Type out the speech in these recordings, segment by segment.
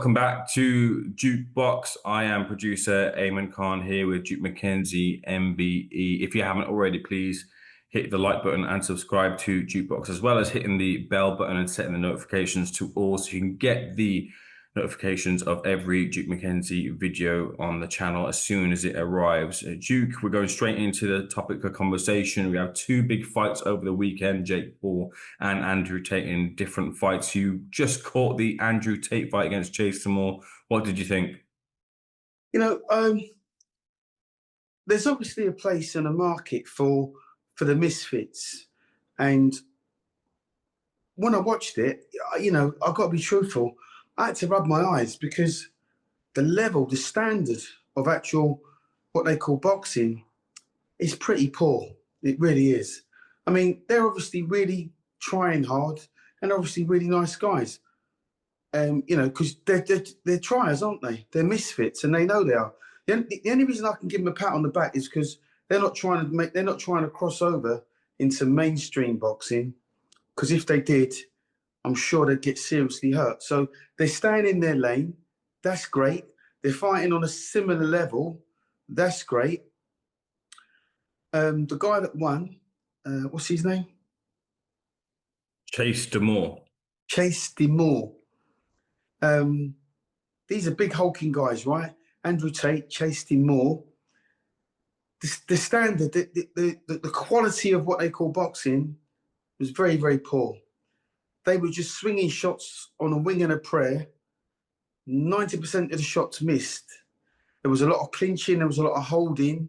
welcome back to Jukebox. I am producer Eamon Khan here with Duke McKenzie, MBE. If you haven't already, please hit the like button and subscribe to Jukebox, as well as hitting the bell button and setting the notifications to all so you can get the notifications of every Duke McKenzie video on the channel as soon as it arrives. Duke, we're going straight into the topic of conversation. We have two big fights over the weekend, Jake Paul and Andrew Tate in different fights. You just caught the Andrew Tate fight against Chase DeMoor. What did you think? There's obviously a place in a market for the misfits. And when I watched it, I've got to be truthful. I had to rub my eyes because the standard of actual, what they call boxing, is pretty poor. It really is. I mean, they're obviously really trying hard and obviously really nice guys. Because they're triers, aren't they? They're misfits, and they know they are. The only reason I can give them a pat on the back is because they're not trying to cross over into mainstream boxing. Because if they did, I'm sure they'd get seriously hurt. So they're staying in their lane. That's great. They're fighting on a similar level. That's great. The guy that won, what's his name? Chase DeMoor. Chase DeMoor. These are big hulking guys, right? Andrew Tate, Chase DeMoor. The standard, the quality of what they call boxing was very, very poor. They were just swinging shots on a wing and a prayer. 90% of the shots missed. There was a lot of clinching. There was a lot of holding.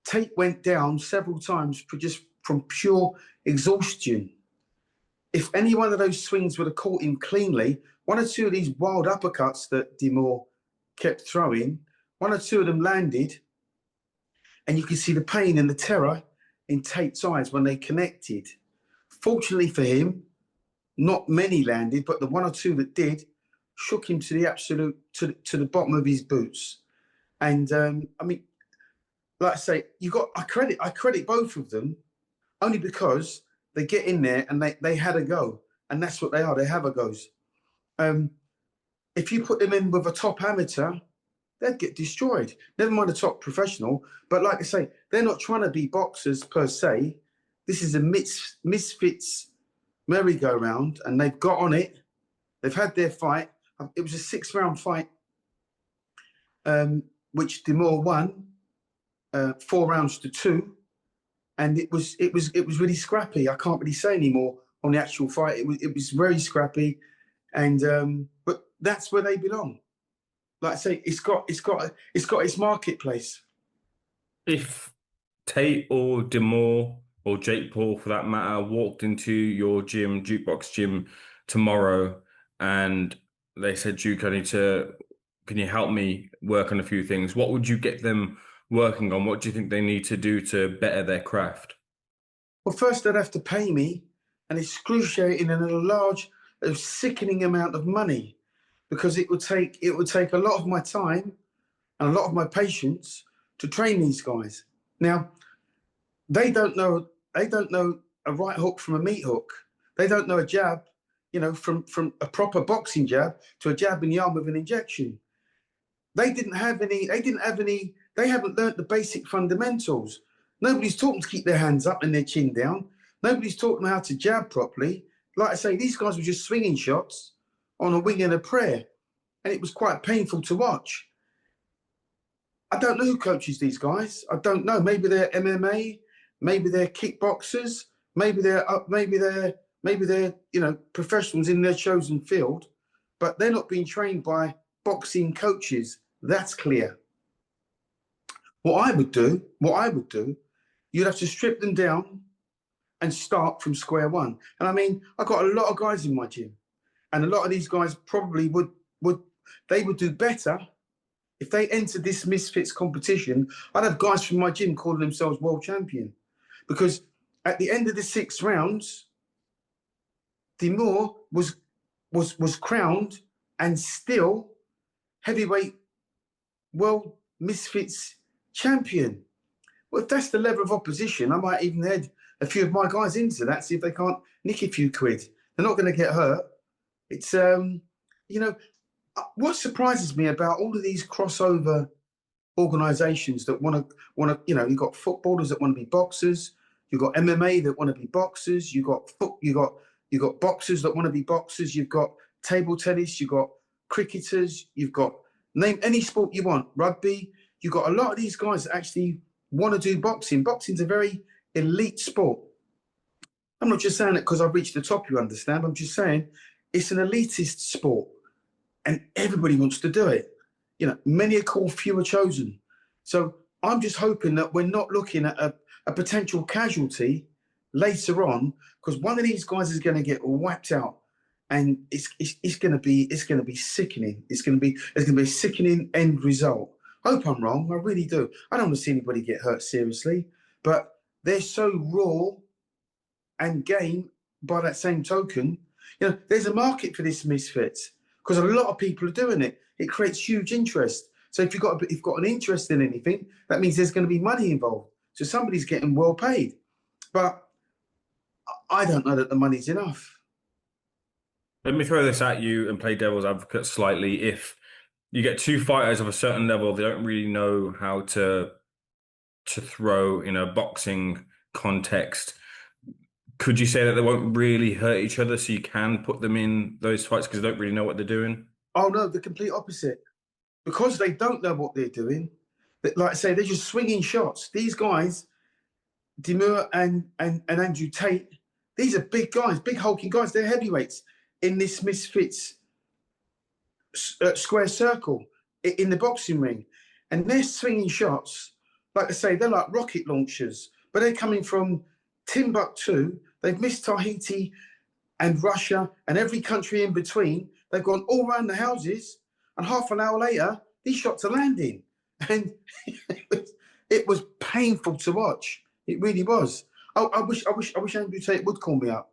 Tate went down several times just from pure exhaustion. If any one of those swings would have caught him cleanly, one or two of these wild uppercuts that DeMoor kept throwing, one or two of them landed, and you could see the pain and the terror in Tate's eyes when they connected. Fortunately for him, not many landed, but the one or two that did shook him to the absolute, to the bottom of his boots. And I mean, like I say, I credit both of them only because they get in there and they had a go. And that's what they are, they have a goes. If you put them in with a top amateur, they'd get destroyed. Never mind a top professional. But like I say, they're not trying to be boxers per se. This is a misfits merry-go-round, and they've got on it. They've had their fight. It was a 6-round fight, which DeMoor won 4 rounds to 2, and it was really scrappy. I can't really say anymore on the actual fight. It was very scrappy, and but that's where they belong. Like I say, it's got its marketplace. If Tate or DeMoor or Jake Paul, for that matter, walked into your gym, Jukebox gym, tomorrow, and they said, Duke, can you help me work on a few things? What would you get them working on? What do you think they need to do to better their craft? Well, first they'd have to pay me an excruciating and a sickening amount of money, because it would take a lot of my time and a lot of my patience to train these guys. Now, they don't know a right hook from a meat hook. They don't know a jab, from a proper boxing jab to a jab in the arm with an injection. They haven't learnt the basic fundamentals. Nobody's taught them to keep their hands up and their chin down. Nobody's taught them how to jab properly. Like I say, these guys were just swinging shots on a wing and a prayer, and it was quite painful to watch. I don't know who coaches these guys. I don't know. Maybe they're MMA. Maybe they're kickboxers. Maybe they're professionals in their chosen field, but they're not being trained by boxing coaches. That's clear. What I would do, you'd have to strip them down and start from square one. And I mean, I've got a lot of guys in my gym, and a lot of these guys probably would do better if they entered this misfits competition. I'd have guys from my gym calling themselves world champion, because at the end of the 6 rounds, DeMoor was crowned and still heavyweight world misfits champion. Well, if that's the level of opposition, I might even head a few of my guys into that, see if they can't nick a few quid. They're not going to get hurt. It's What surprises me about all of these crossover organizations that want to, you've got footballers that want to be boxers, you've got MMA that want to be boxers, you got boxers that want to be boxers, you've got table tennis, you've got cricketers, you've got name any sport you want, rugby. You've got a lot of these guys that actually want to do boxing. Boxing's a very elite sport. I'm not just saying it because I've reached the top, you understand. I'm just saying it's an elitist sport and everybody wants to do it. Many are called, few are chosen. So I'm just hoping that we're not looking at a potential casualty later on, because one of these guys is going to get whacked out, and it's going to be sickening. It's going to be a sickening end result. I hope I'm wrong. I really do. I don't want to see anybody get hurt seriously, but they're so raw and game. By that same token, there's a market for this misfits because a lot of people are doing it. It creates huge interest. So if you've got an interest in anything, that means there's going to be money involved. So somebody's getting well paid. But I don't know that the money's enough. Let me throw this at you and play devil's advocate slightly. If you get two fighters of a certain level, they don't really know how to throw in a boxing context. Could you say that they won't really hurt each other, so you can put them in those fights because they don't really know what they're doing? Oh no, the complete opposite. Because they don't know what they're doing, like I say, they're just swinging shots. These guys, DeMoor and Andrew Tate, these are big guys, big hulking guys. They're heavyweights in this misfits square circle in the boxing ring. And they're swinging shots, like I say, they're like rocket launchers, but they're coming from Timbuktu. They've missed Tahiti and Russia and every country in between. They've gone all around the houses, and half an hour later, these shots are landing. And it was painful to watch. It really was. I wish Andrew Tate would call me up.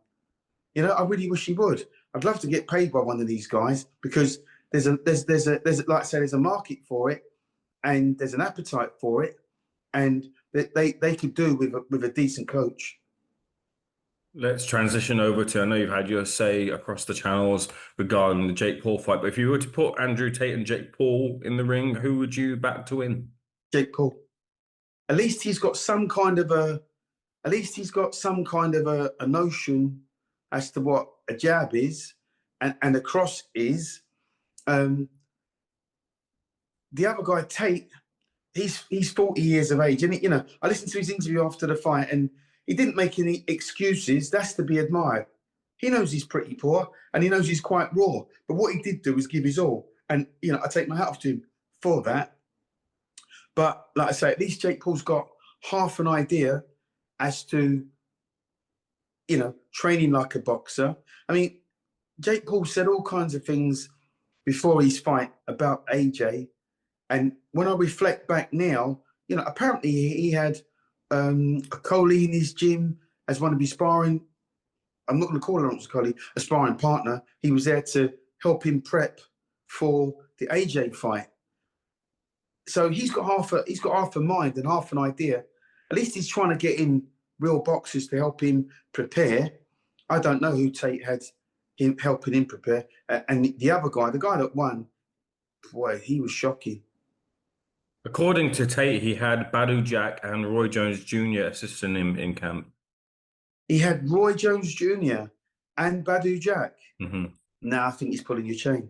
I really wish he would. I'd love to get paid by one of these guys, because there's like I say, there's a market for it, and there's an appetite for it, and they could do with a decent coach. Let's transition over to, I know you've had your say across the channels regarding the Jake Paul fight, but if you were to put Andrew Tate and Jake Paul in the ring, who would you back to win? Jake Paul. At least he's got some kind of a notion as to what a jab is and a cross is. The other guy, Tate, he's 40 years of age, and I listened to his interview after the fight, and he didn't make any excuses. That's to be admired. He knows he's pretty poor, and he knows he's quite raw. But what he did do was give his all, and I take my hat off to him for that. But like I say, at least Jake Paul's got half an idea as to, training like a boxer. I mean, Jake Paul said all kinds of things before his fight about AJ. And when I reflect back now, apparently he had a colleague in his gym as one of his sparring. I'm not going to call her a colleague, a sparring partner. He was there to help him prep for the AJ fight. So he's got half a mind and half an idea. At least he's trying to get in real boxers to help him prepare. I don't know who Tate had him helping him prepare. And the other guy, the guy that won, boy, he was shocking. According to Tate, he had Badu Jack and Roy Jones Jr. assisting him in camp. He had Roy Jones Jr. and Badu Jack. Mm-hmm. Now I think he's pulling your chain.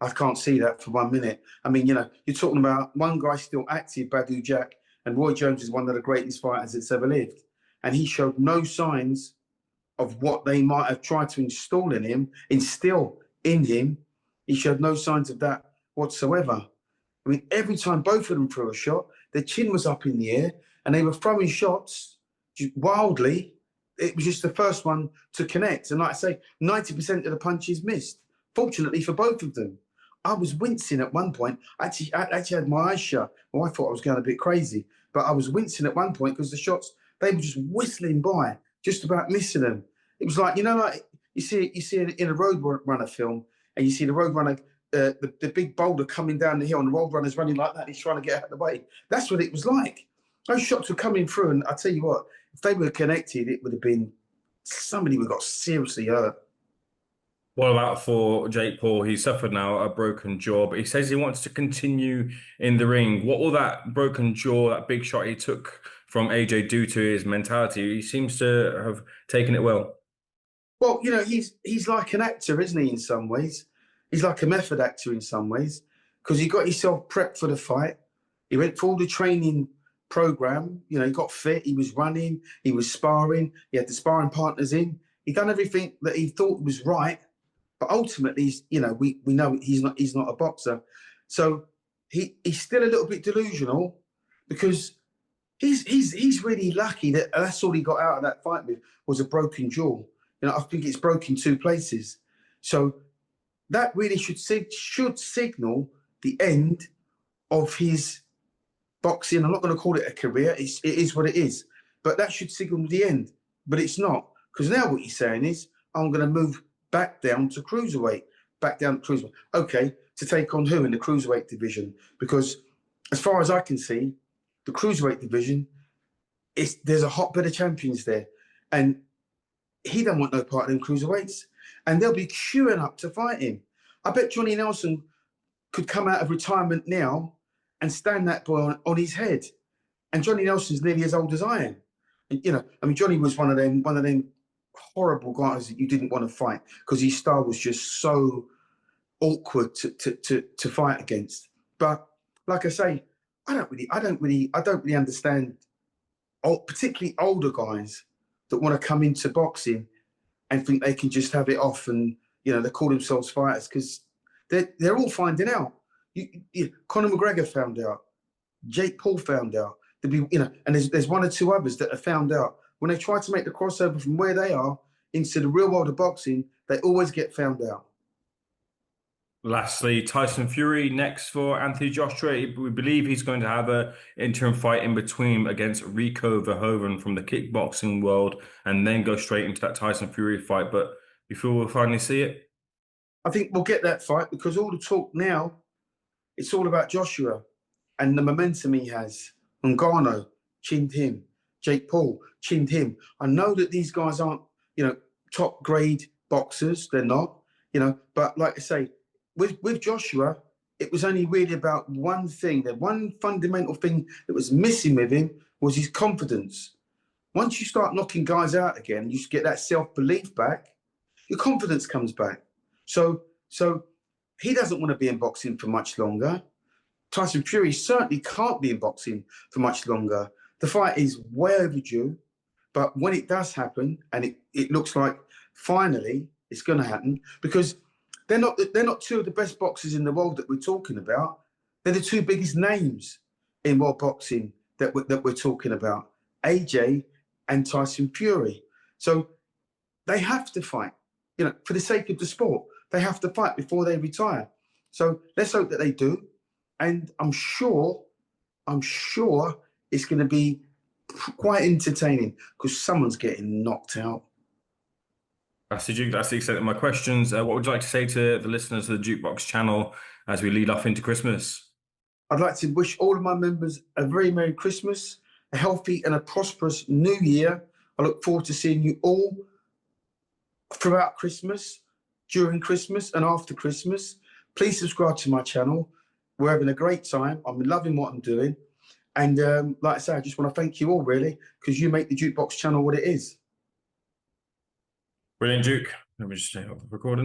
I can't see that for 1 minute. I mean, you're talking about one guy still active, Badu Jack, and Roy Jones is one of the greatest fighters that's ever lived. And he showed no signs of what they might have tried to instill in him. He showed no signs of that whatsoever. I mean, every time both of them threw a shot, their chin was up in the air and they were throwing shots wildly. It was just the first one to connect. And like I say, 90% of the punches missed, fortunately for both of them. I was wincing at one point. I actually had my eyes shut. Well, I thought I was going a bit crazy. But I was wincing at one point because the shots, they were just whistling by, just about missing them. It was like, like you see in a Roadrunner film, and you see the Roadrunner, the big boulder coming down the hill, and the Roadrunner's running like that. He's trying to get out of the way. That's what it was like. Those shots were coming through, and I tell you what, if they were connected, it would have been, somebody would have got seriously hurt. What about for Jake Paul? He suffered now a broken jaw, but he says he wants to continue in the ring. What will that broken jaw, that big shot he took from AJ do to his mentality? He seems to have taken it well. Well, he's like an actor, isn't he? In some ways, he's like a method actor in some ways, because he got himself prepped for the fight. He went through all the training program. He got fit. He was running. He was sparring. He had the sparring partners in. He done everything that he thought was right. But ultimately, we know he's not a boxer. So he's still a little bit delusional because he's really lucky that that's all he got out of that fight with was a broken jaw. I think it's broken two places. So that really should signal the end of his boxing. I'm not going to call it a career. It is what it is. But that should signal the end. But it's not. Because now what he's saying is, I'm going to move back down to cruiserweight. Back down to cruiserweight. Okay, to take on who in the cruiserweight division? Because as far as I can see, the cruiserweight division, there's a hotbed of champions there. And he don't want no part of them cruiserweights. And they'll be queuing up to fight him. I bet Johnny Nelson could come out of retirement now and stand that boy on his head. And Johnny Nelson's nearly as old as I am. And, Johnny was one of them horrible guys that you didn't want to fight because his style was just so awkward to fight against. But like I say, I don't really understand, particularly older guys that want to come into boxing and think they can just have it off and they call themselves fighters because they're all finding out. Conor McGregor found out, Jake Paul found out. And there's one or two others that have found out. When they try to make the crossover from where they are into the real world of boxing, they always get found out. Lastly, Tyson Fury next for Anthony Joshua. We believe he's going to have an interim fight in between against Rico Verhoeven from the kickboxing world and then go straight into that Tyson Fury fight. But before we'll finally see it, I think we'll get that fight because all the talk now, it's all about Joshua and the momentum he has. Ngannou chinned him. Jake Paul chinned him. I know that these guys aren't, top grade boxers. They're not, but like I say, with Joshua, it was only really about one thing. The one fundamental thing that was missing with him was his confidence. Once you start knocking guys out again, you get that self-belief back, your confidence comes back. So he doesn't want to be in boxing for much longer. Tyson Fury certainly can't be in boxing for much longer. The fight is way overdue, but when it does happen, and it looks like finally it's going to happen, because they're not two of the best boxers in the world that we're talking about. They're the two biggest names in world boxing that we're talking about, AJ and Tyson Fury. So they have to fight, for the sake of the sport. They have to fight before they retire. So let's hope that they do. And I'm sure it's going to be quite entertaining because someone's getting knocked out. that's the extent of my questions. What would you like to say to the listeners of the Jukebox channel as we lead off into Christmas? I'd like to wish all of my members a very Merry Christmas, a healthy and a prosperous New Year. I look forward to seeing you all throughout Christmas, during Christmas and after Christmas. Please subscribe to my channel. We're having a great time. I'm loving what I'm doing. And like I say, I just want to thank you all, really, because you make the Jukebox channel what it is. Brilliant, Duke. Let me just stay up the recording.